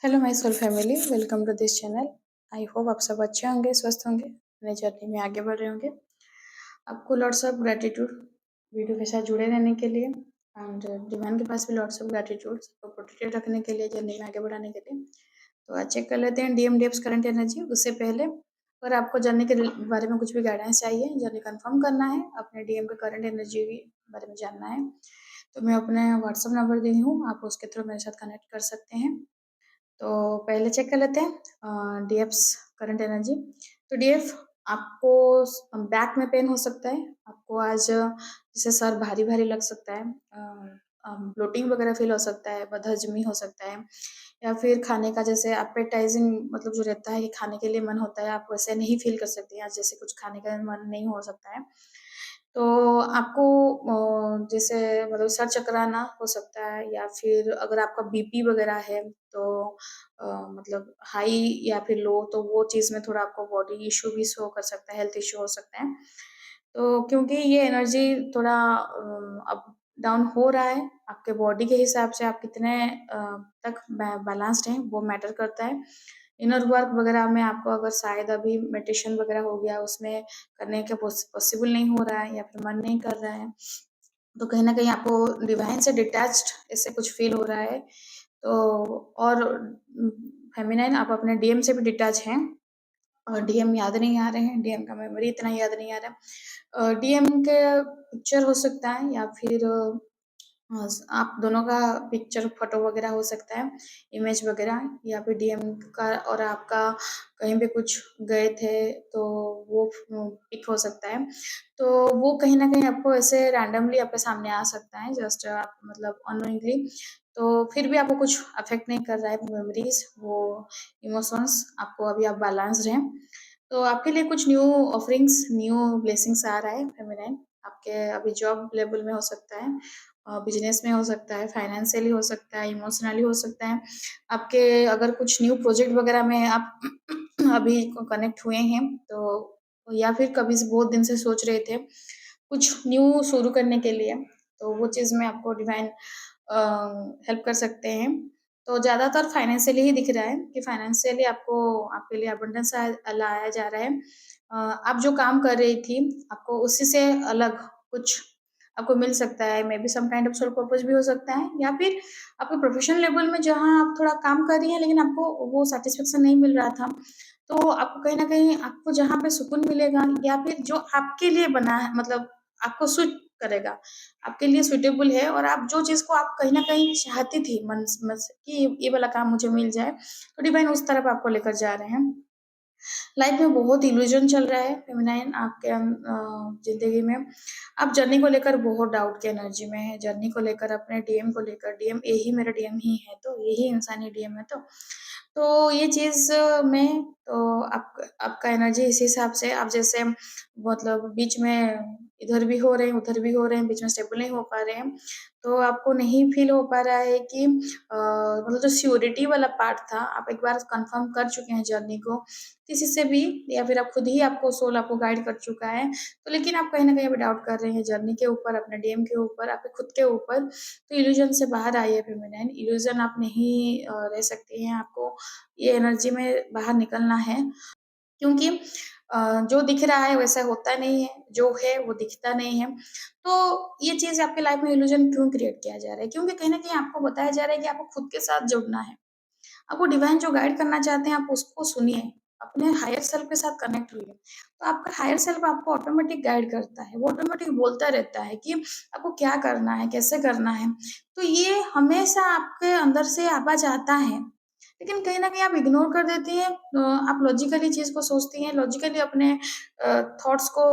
Hello my soul family, welcome to this channel. I hope आप सब अच्छे होंगे, स्वस्थ होंगे, अपने जर्नी में आगे बढ़ रहे होंगे। आपको लॉट्स ऑफ ग्रेटिट्यूड वीडियो के साथ जुड़े रहने के लिए एंड डिवाइन के पास भी लॉट्स ऑफ ग्रेटिट्यूड सबको प्रोटेक्टेड रखने के लिए, जर्नी में आगे बढ़ाने के लिए। तो आज चेक कर लेते हैं डीएम डेप्स करंट एनर्जी। उससे पहले अगर आपको जर्नी के बारे में कुछ भी गाइडेंस चाहिए, जर्नी कंफर्म करना है, अपने डीएम के करंट एनर्जी के बारे में जानना है, तो मैं अपने व्हाट्सअप नंबर दी हूँ, आप उसके थ्रू मेरे साथ कनेक्ट कर सकते हैं। तो पहले चेक कर लेते हैं डीएफ्स करंट एनर्जी। तो डीएफ आपको बैक में पेन हो सकता है, आपको आज जैसे सर भारी भारी लग सकता है, ब्लोटिंग वगैरह फील हो सकता है, बदहजमी हो सकता है, या फिर खाने का जैसे एपेटाइजिंग मतलब जो रहता है कि खाने के लिए मन होता है, आप वैसे नहीं फील कर सकते हैं, आज जैसे कुछ खाने का मन नहीं हो सकता है। तो आपको जैसे मतलब सर चकराना हो सकता है, या फिर अगर आपका बीपी वगैरह है तो मतलब हाई या फिर लो, तो वो चीज़ में थोड़ा आपको बॉडी इश्यू भी शो कर सकता है, हेल्थ इश्यू हो सकता है। तो क्योंकि ये एनर्जी थोड़ा अप डाउन हो रहा है, आपके बॉडी के हिसाब से आप कितने तक बैलेंस्ड हैं वो मैटर करता है। इनर वर्क वगैरह में आपको अगर शायद अभी मेडिटेशन वगैरह हो गया, उसमें करने के पॉसिबल नहीं हो रहा है या फिर मन नहीं कर रहा है, तो कहीं न कहीं आपको डिवाइन से डिटैच्ड ऐसे कुछ फ़ील हो रहा है। तो और फेमिनाइन आप अपने डीएम से भी डिटैच हैं, और डीएम याद नहीं आ रहे हैं, डीएम का मेमोरी इतना याद नहीं आ रहा है। डीएम के पिक्चर हो सकता है, या फिर आप दोनों का पिक्चर फोटो वगैरह हो सकता है, इमेज वगैरह, या फिर डीएम का और आपका कहीं पे कुछ गए थे तो वो पिक हो सकता है। तो वो कहीं न कहीं आपको ऐसे रैंडमली आपके सामने आ सकता है, जस्ट आप मतलब अननोइंगली। तो फिर भी आपको कुछ अफेक्ट नहीं कर रहा है, मेमोरीज़, वो इमोशंस, आपको अभी आप बैलेंस्ड हैं। तो आपके लिए कुछ न्यू ऑफरिंग्स, न्यू ब्लेसिंग्स आ रहा है फेमिनाइन। आपके अभी जॉब लेवल में हो सकता है, बिजनेस में हो सकता है, फाइनेंशियली हो सकता है, इमोशनली हो सकता है। आपके अगर कुछ न्यू प्रोजेक्ट वगैरह में आप अभी कनेक्ट हुए हैं, तो या फिर कभी से बहुत दिन से सोच रहे थे कुछ न्यू शुरू करने के लिए, तो वो चीज़ में आपको डिवाइन हेल्प कर सकते हैं। तो ज़्यादातर फाइनेंशियली ही दिख रहा है कि फाइनेंशियली आपको आपके लिए अबंडेंस लाया जा रहा है। आप जो काम कर रही थी, आपको उसी से अलग कुछ आपको मिल सकता है, maybe some kind of soul purpose भी हो सकता है, या फिर आपके प्रोफेशनल लेवल में जहाँ आप थोड़ा काम कर रही हैं लेकिन आपको वो सैटिस्फैक्शन नहीं मिल रहा था, तो आपको कहीं न कहीं आपको जहाँ पे सुकून मिलेगा, या फिर जो आपके लिए बना है, मतलब आपको सूट करेगा, आपके लिए सूटेबल है, और आप जो चीज़ को आप कहीं न कहीं चाहती थी मन से कि ये वाला काम मुझे मिल जाए, तो डिवाइन उस तरफ आपको लेकर जा रहे हैं। लाइफ में बहुत इल्यूजन चल रहा है फेमिनाइन आपके ज़िंदगी में। आप जर्नी को लेकर बहुत डाउट की एनर्जी में हैं, जर्नी को लेकर, अपने डीएम को लेकर, डीएम यही मेरा डीएम ही है, तो यही इंसानी डीएम है, तो ये चीज़ में तो आपका एनर्जी इस हिसाब से आप जैसे मतलब बीच में इधर भी हो रहे हैं, उधर भी हो रहे हैं, बीच में स्टेबल नहीं हो पा रहे हैं। तो आपको नहीं फ़ील हो पा रहा है कि मतलब जो श्योरिटी वाला पार्ट था, आप एक बार कन्फर्म कर चुके हैं जर्नी को, किसी से भी, या फिर आप खुद ही, आपको सोल आपको गाइड कर चुका है। तो लेकिन आप कहीं न कहीं अभी डाउट कर रहे हैं जर्नी के ऊपर, अपने डीएम के ऊपर, आपके खुद के ऊपर। तो इल्यूज़न से बाहर आइए फेमिनाइन, इल्यूज़न आप नहीं रह सकती हैं, आपको ये एनर्जी में बाहर निकलना है। क्योंकि जो दिख रहा है वैसा होता नहीं है, जो है वो दिखता नहीं है। तो ये चीज़ आपकी लाइफ़ में इल्यूज़न क्यों क्रिएट किया जा रहा है? क्योंकि कहीं न कहीं आपको बताया जा रहा है कि आपको खुद के साथ जुड़ना है। आपको डिवाइन जो गाइड करना चाहते हैं, आप उसको सुनिए, अपने हायर सेल्फ के साथ कनेक्ट होइए। तो आपका हायर सेल्फ आपको ऑटोमेटिक गाइड करता है, वो ऑटोमेटिक बोलता रहता है कि आपको क्या करना है, कैसे करना है। तो ये हमेशा आपके अंदर से आवाज़ आता है, लेकिन कहीं न कहीं आप इग्नोर कर देती हैं। आप लॉजिकली चीज़ को सोचती हैं, लॉजिकली अपने थॉट्स को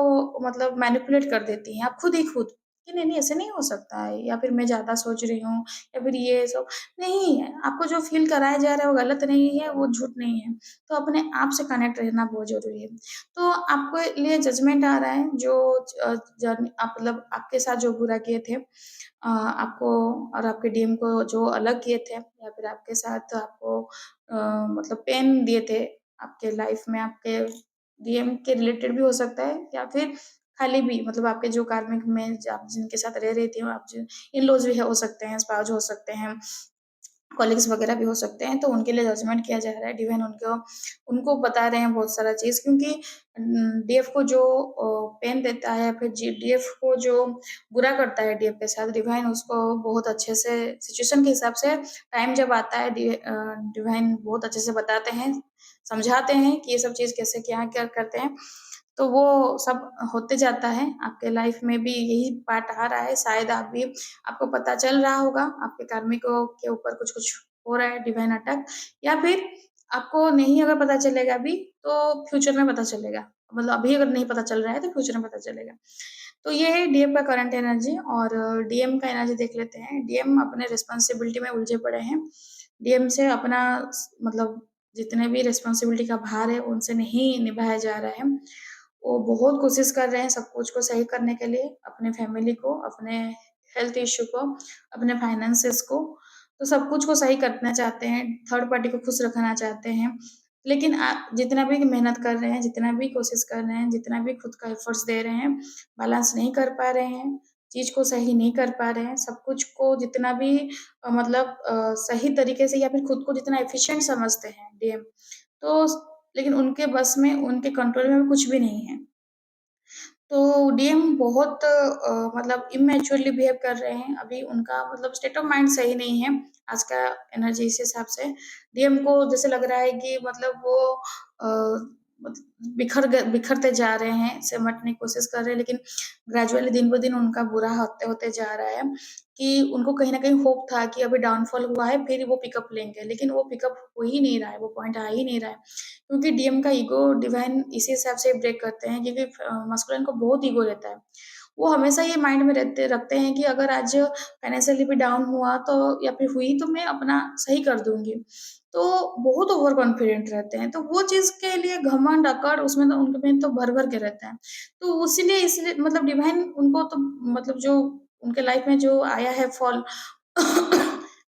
मतलब मैनिपुलेट कर देती हैं, आप खुद ही खुद, कि नहीं, नहीं ऐसे नहीं हो सकता है, या फिर मैं ज़्यादा सोच रही हूँ, या फिर ये सब नहीं है। आपको जो फ़ील कराया जा रहा है वो गलत नहीं है, वो झूठ नहीं है। तो अपने आप से कनेक्ट रहना बहुत ज़रूरी है। तो आपके लिए जजमेंट आ रहा है, जो जर्नी आप मतलब आपके साथ जो बुरा किए थे, आपको और आपके डीएम को जो अलग किए थे, या फिर आपके साथ आपको मतलब पेन दिए थे आपके लाइफ़ में, आपके डीएम के रिलेटेड भी हो सकता है, या फिर खाली भी मतलब आपके जो कार्मिक में आप जिनके साथ रह रही थी, आप इन-लॉज़ भी हो सकते हैं, स्पाउस हो सकते हैं। कॉलीग्स वगैरह भी हो सकते हैं, तो उनके लिए जजमेंट किया जा रहा है। डिवाइन उनको उनको बता रहे हैं बहुत सारा चीज़, क्योंकि डीएफ को जो पेन देता है, फिर डीएफ को जो बुरा करता है डीएफ के साथ, डिवाइन उसको बहुत अच्छे से सिचुएशन के हिसाब से टाइम जब आता है डिवाइन बहुत अच्छे से बताते हैं, समझाते हैं कि ये सब चीज़ कैसे क्या करते हैं। तो वो सब होते जाता है। आपके लाइफ में भी यही पार्ट आ रहा है। शायद आप भी आपको पता चल रहा होगा, आपके कार्मिकों के ऊपर कुछ-कुछ हो रहा है डिवाइन अटैक, या फिर आपको नहीं अगर पता चलेगा अभी, तो फ्यूचर में पता चलेगा। मतलब अभी अगर नहीं पता चल रहा है, तो फ्यूचर में पता चलेगा। तो ये है डीएम का करंट एनर्जी, और डीएम का एनर्जी देख लेते हैं। डीएम अपने रिस्पॉन्सिबिलिटी में उलझे पड़े हैं। डीएम से अपना मतलब जितने भी रिस्पॉन्सिबिलिटी का भार है, उनसे नहीं निभाया जा रहा है। वो बहुत कोशिश कर रहे हैं सब कुछ को सही करने के लिए, अपने फैमिली को, अपने हेल्थ इश्यू को, अपने फाइनेंसेस को, तो सब कुछ को सही करना चाहते हैं, थर्ड पार्टी को खुश रखना चाहते हैं। लेकिन जितना भी मेहनत कर रहे हैं, जितना भी कोशिश कर रहे हैं, जितना भी खुद का एफर्ट्स दे रहे हैं, बैलेंस नहीं कर पा रहे हैं, चीज़ को सही नहीं कर पा रहे हैं, सब कुछ को जितना भी मतलब सही तरीके से या फिर खुद को जितना एफिशिएंट समझते हैं डीएम, तो लेकिन उनके बस में, उनके कंट्रोल में कुछ भी नहीं है। तो डीएम बहुत मतलब इमैच्योरली बिहेव कर रहे हैं। अभी उनका मतलब स्टेट ऑफ माइंड सही नहीं है, आज का एनर्जी इस हिसाब से। डीएम को जैसे लग रहा है कि मतलब वो मत बिखरते जा रहे हैं, सिमटने की कोशिश कर रहे हैं, लेकिन ग्रेजुअली दिन-ब-दिन उनका बुरा होते-होते जा रहा है, कि उनको कहीं न कहीं होप था कि अभी डाउनफॉल हुआ है, फिर वो पिकअप लेंगे, लेकिन वो पिकअप हो ही नहीं रहा है, वो पॉइंट आ ही नहीं रहा है। क्योंकि डीएम का ईगो डिवाइन इसी हिसाब से ब्रेक करते हैं, क्योंकि मास्कुलिन को बहुत ईगो रहता है। वो हमेशा ये माइंड में रखते हैं कि अगर आज फाइनेंशियली भी डाउन हुआ तो या फिर हुई तो मैं अपना सही कर दूँगी। तो बहुत ओवर कॉन्फिडेंट रहते हैं, तो वो चीज़ के लिए घमंड, अकड़ उसमें तो उनके में तो भर-भर के रहता है। तो इसलिए मतलब डिवाइन उनको तो मतलब जो उनके लाइफ में जो आया है फॉल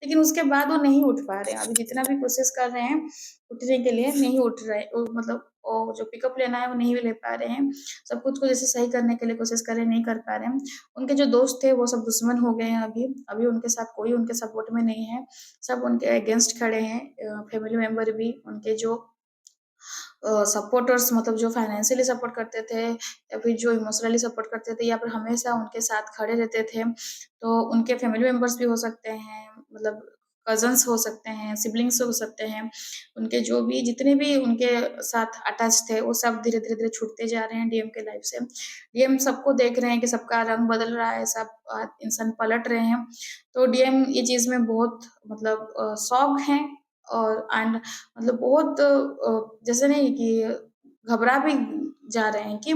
लेकिन उसके बाद वो नहीं उठ पा रहे हैं। अभी जितना भी कोशिश कर रहे हैं उठने के लिए, नहीं उठ रहे, वो मतलब वो जो पिकअप लेना है वो नहीं ले पा रहे हैं। सब कुछ को जैसे सही करने के लिए कोशिश कर रहे हैं, नहीं कर पा रहे हैं। उनके जो दोस्त थे वो सब दुश्मन हो गए हैं अभी। अभी उनके साथ कोई उनके सपोर्ट में नहीं है। सब उनके अगेंस्ट खड़े हैं। फैमिली मेंबर भी उनके जो सपोर्टर्स, मतलब जो फाइनेंशियली सपोर्ट करते थे या फिर जो इमोशनली सपोर्ट करते थे या फिर हमेशा उनके साथ खड़े रहते थे, तो उनके फैमिली मेंबर्स भी हो सकते हैं, मतलब कज़न्स हो सकते हैं, सिबलिंग्स हो सकते हैं। उनके जो भी जितने भी उनके साथ अटैच थे, वो सब धीरे-धीरे छूटते जा रहे हैं डीएम के लाइफ से। डीएम सबको देख रहे हैं कि सबका रंग बदल रहा है, सब इंसान पलट रहे हैं। तो डीएम ये चीज़ में बहुत मतलब शॉक हैं, और एंड मतलब बहुत जैसे नहीं कि घबरा भी जा रहे हैं कि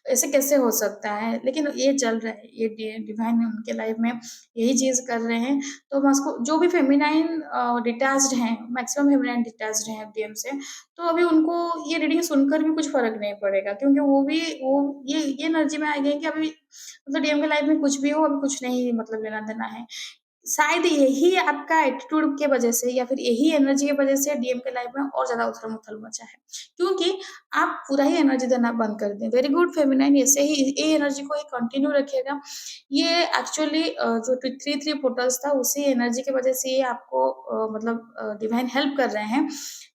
ऐसे कैसे हो सकता है? लेकिन ये चल रहा है, ये डिवाइन उनके लाइफ में यही चीज़ कर रहे हैं। तो मस्कु जो भी फेमिनाइन डिटैच्ड हैं, मैक्सिमम फेमिनाइन डिटैच्ड हैं डीएम से, तो अभी उनको ये रीडिंग सुनकर भी कुछ फ़र्क नहीं पड़ेगा, क्योंकि वो ये एनर्जी में आ गए हैं कि अभी मतलब डीएम के लाइफ में कुछ भी हो, अभी कुछ नहीं मतलब लेना-देना है। शायद यही आपका एटीट्यूड के वजह से या फिर यही एनर्जी की वजह से डीएम के लाइफ में और ज़्यादा उथल-मुथल मचा है। क्योंकि आप पूरा ही एनर्जी देना बंद कर दें। वेरी गुड फेमिनाइन, ऐसे ही ये एनर्जी को ही कंटिन्यू रखिएगा। ये एक्चुअली जो 3-3 पोर्टल्स था उसी एनर्जी की वजह से ये आपको मतलब डिवाइन हेल्प कर रहे हैं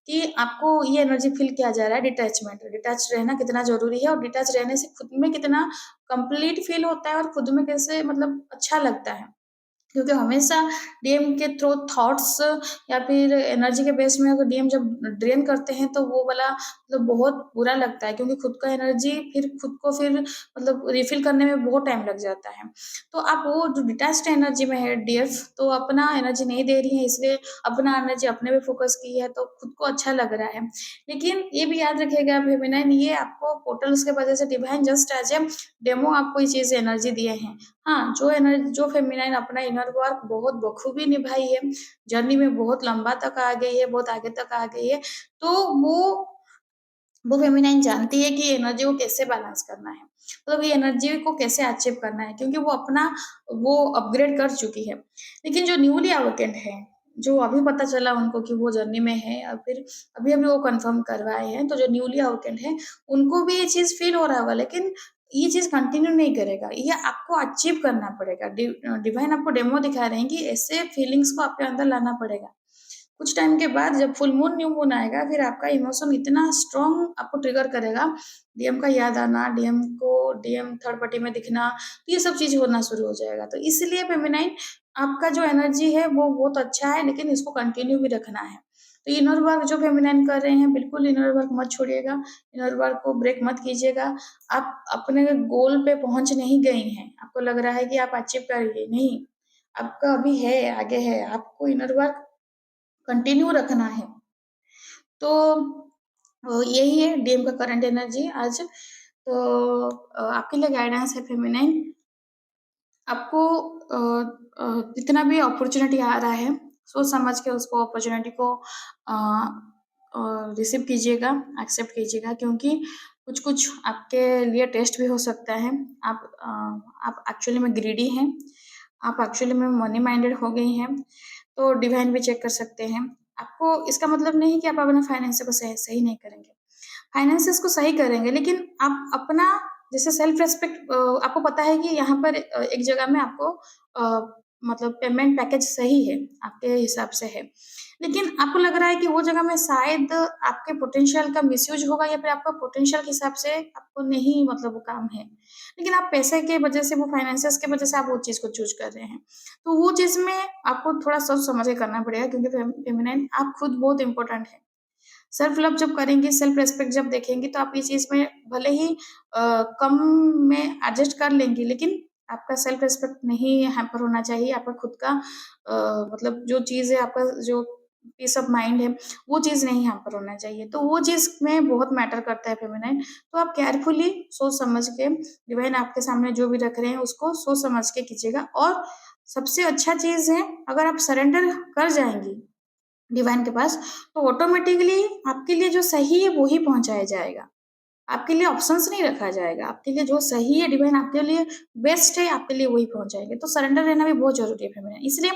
कि आपको ये एनर्जी फ़ील किया जा रहा है डिटैचमेंट। डिटैच रहना कितना ज़रूरी है, और डिटैच रहने से खुद में कितना कंप्लीट फ़ील होता है और खुद में कैसे मतलब अच्छा लगता है। क्योंकि हमेशा डीएम के थ्रू थॉट्स या फिर एनर्जी के बेस में अगर डीएम जब ड्रेन करते हैं तो वो वाला मतलब बहुत बुरा लगता है, क्योंकि खुद का एनर्जी फिर खुद को फिर मतलब रिफिल करने में बहुत टाइम लग जाता है। तो आप वो जो डिटैच्ड एनर्जी में है डीएफ, तो अपना एनर्जी नहीं दे रही है, इसलिए अपना एनर्जी अपने पे फोकस की है, तो खुद को अच्छा लग रहा है। लेकिन ये भी याद रखिएगा फेमिनाइन, ये आपको पोर्टल्स के वजह से divine just as a demo आपको ये चीज़ एनर्जी दिए हैं। हाँ, जो फेमिनाइन अपना इनर वर्क बहुत बखूबी निभाई है, जर्नी में बहुत लंबा तक आ गई है, बहुत आगे तक आ गई है, तो वो फेमिनाइन जानती है कि एनर्जी को कैसे बैलेंस करना है। मतलब ये एनर्जी को कैसे अचीव करना है, क्योंकि वो अपना वो अपग्रेड कर चुकी है। लेकिन जो न्यूली अवेकेंड है, जो अभी पता चला उनको कि वो जर्नी में है, और फिर अभी-अभी वो कन्फर्म करवाए हैं, तो जो न्यूली अवेकेंड है, उनको भी ये चीज़ फ़ील हो रहा होगा, लेकिन ये चीज़ कंटिन्यू नहीं करेगा। ये आपको अचीव करना पड़ेगा। डिवाइन आपको डेमो दिखा रहे हैं कि ऐसे फीलिंग्स को आपके अंदर लाना पड़ेगा। कुछ टाइम के बाद जब फुल मून न्यू मून आएगा, फिर आपका इमोशन इतना स्ट्रॉन्ग आपको ट्रिगर करेगा, डीएम का याद आना, डीएम थर्ड पार्टी में दिखना, तो ये सब चीज होना शुरू हो जाएगा। तो इसलिए फेमिनाइन आपका जो एनर्जी है वो बहुत अच्छा है, लेकिन इसको कंटिन्यू भी रखना है। तो इनर वर्क जो फेमिनाइन कर रहे हैं, बिल्कुल इनर वर्क मत छोड़िएगा, इनर वर्क को ब्रेक मत कीजिएगा। आप अपने गोल पे पहुंच नहीं गई हैं, आपको लग रहा है कि आप अचीव कर गए, नहीं, आपका अभी है, आगे है, आपको इनर वर्क कंटिन्यू रखना है। तो यही है डीएम का करंट एनर्जी आज। तो आपके लिए गाइडेंस है फेमिनाइन, आपको जितना भी अपॉर्चुनिटी आ रहा है, सोच समझ के उसको अपॉर्चुनिटी को रिसीव कीजिएगा, एक्सेप्ट कीजिएगा, क्योंकि कुछ कुछ आपके लिए टेस्ट भी हो सकता है। आप एक्चुअली में ग्रीडी हैं, आप एक्चुअली में मनी माइंडेड हो गई हैं, तो डिवाइन भी चेक कर सकते हैं। आपको इसका मतलब नहीं कि आप अपने फाइनेंस को सही नहीं करेंगे, फाइनेंसेस को सही करेंगे, लेकिन आप अपना जैसे सेल्फ रेस्पेक्ट, आपको पता है कि यहाँ पर एक जगह में आपको मतलब पेमेंट पैकेज सही है, आपके हिसाब से है, लेकिन आपको लग रहा है कि वो जगह में शायद आपके पोटेंशियल का मिसयूज होगा, या फिर आपका पोटेंशियल के हिसाब से आपको नहीं, मतलब वो काम है, लेकिन आप पैसे के वजह से, वो फाइनेंसेस के वजह से आप वो चीज़ को चूज कर रहे हैं। तो वो चीज़ में आपको थोड़ा सोच समझ के करना पड़ेगा, क्योंकि फेमिनाइन आप खुद बहुत इंपॉर्टेंट है। सेल्फ लव जब करेंगी, सेल्फ रिस्पेक्ट जब देखेंगी, तो आप ये चीज़ में भले ही कम में एडजस्ट कर लेंगी, लेकिन आपका सेल्फ रिस्पेक्ट नहीं हैम्पर होना चाहिए। आपका खुद का मतलब जो चीज़ है, आपका जो पीस ऑफ माइंड है, वो चीज़ नहीं हैम्पर होना चाहिए। तो वो चीज़ में बहुत मैटर करता है फेमिनाइन। तो आप केयरफुली सोच समझ के, डिवाइन आपके सामने जो भी रख रहे हैं उसको सोच समझ के कीजिएगा। और सबसे अच्छा चीज़ है, अगर आप सरेंडर कर जाएंगी डिवाइन के पास, तो ऑटोमेटिकली आपके लिए जो सही है वो ही पहुंचाया जाएगा, आपके लिए ऑप्शंस नहीं रखा जाएगा, आपके लिए जो सही है, डिवाइन आपके लिए बेस्ट है, आपके लिए वही पहुंच जाएंगे। तो सरेंडर रहना भी बहुत जरूरी है फेमिनाइन, इसलिए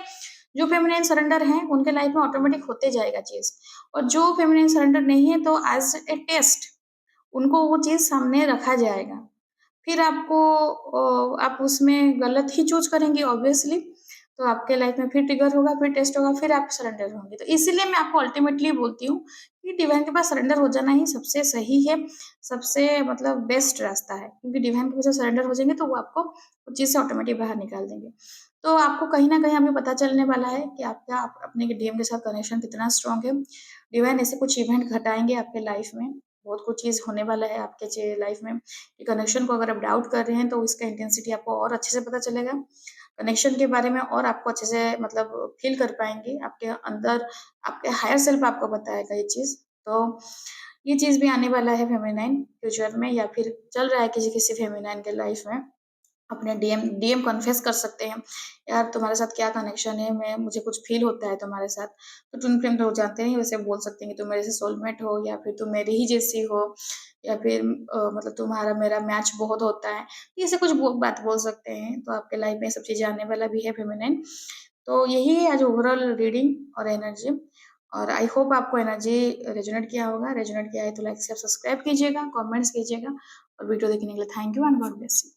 जो फेमिनाइन सरेंडर है उनके लाइफ में ऑटोमेटिक होते जाएगा चीज, और जो फेमिनाइन सरेंडर नहीं है, तो एज ए टेस्ट उनको वो चीज सामने रखा जाएगा। फिर आपको आप उसमें गलत ही चूज करेंगे ऑब्वियसली, तो आपके लाइफ में फिर ट्रिगर होगा, फिर टेस्ट होगा, फिर आप सरेंडर होंगे। तो इसीलिए मैं आपको अल्टीमेटली बोलती हूँ कि डिवाइन के पास सरेंडर हो जाना ही सबसे सही है, सबसे मतलब बेस्ट रास्ता है, क्योंकि डिवाइन के पास सरेंडर हो जाएंगे तो वो आपको उस चीज़ से ऑटोमेटिक बाहर निकाल देंगे। तो आपको कहीं ना कहीं अभी पता चलने वाला है कि आपका अपने डीएम के साथ कनेक्शन कितना स्ट्रांग है। डिवाइन ऐसे कुछ इवेंट घटाएंगे आपके लाइफ में, बहुत कुछ चीज़ होने वाला है आपके लाइफ में। कनेक्शन को अगर आप डाउट कर रहे हैं, तो इसका इंटेंसिटी आपको और अच्छे से पता चलेगा, कनेक्शन के बारे में और आपको अच्छे से मतलब फील कर पाएंगे, आपके अंदर आपके हायर सेल्फ आपको बताएगा ये चीज़। तो ये चीज़ भी आने वाला है फेमिनाइन फ्यूचर में, या फिर चल रहा है किसी किसी फेमिनाइन के लाइफ में। अपने डीएम कन्फेस कर सकते हैं, यार तुम्हारे साथ क्या कनेक्शन है, मैं मुझे कुछ फील होता है तुम्हारे साथ। तो ट्विन फ्लेम लोग जानते नहीं, वैसे बोल सकते हैं कि तुम मेरे से सोलमेट हो, या फिर तुम मेरी ही जैसी हो, या फिर मतलब तुम्हारा मेरा मैच बहुत होता है, ये से कुछ बात बोल सकते हैं। तो आपके लाइफ में सब चीज़ें आने वाला भी है फेमिनाइन। तो यही है आज ओवरऑल रीडिंग और एनर्जी, और आई होप आपको एनर्जी रेजोनेट किया होगा। रेजोनेट किया है तो लाइक शेयर सब्सक्राइब कीजिएगा, कमेंट्स कीजिएगा, और वीडियो देखने के लिए thank you and God bless you.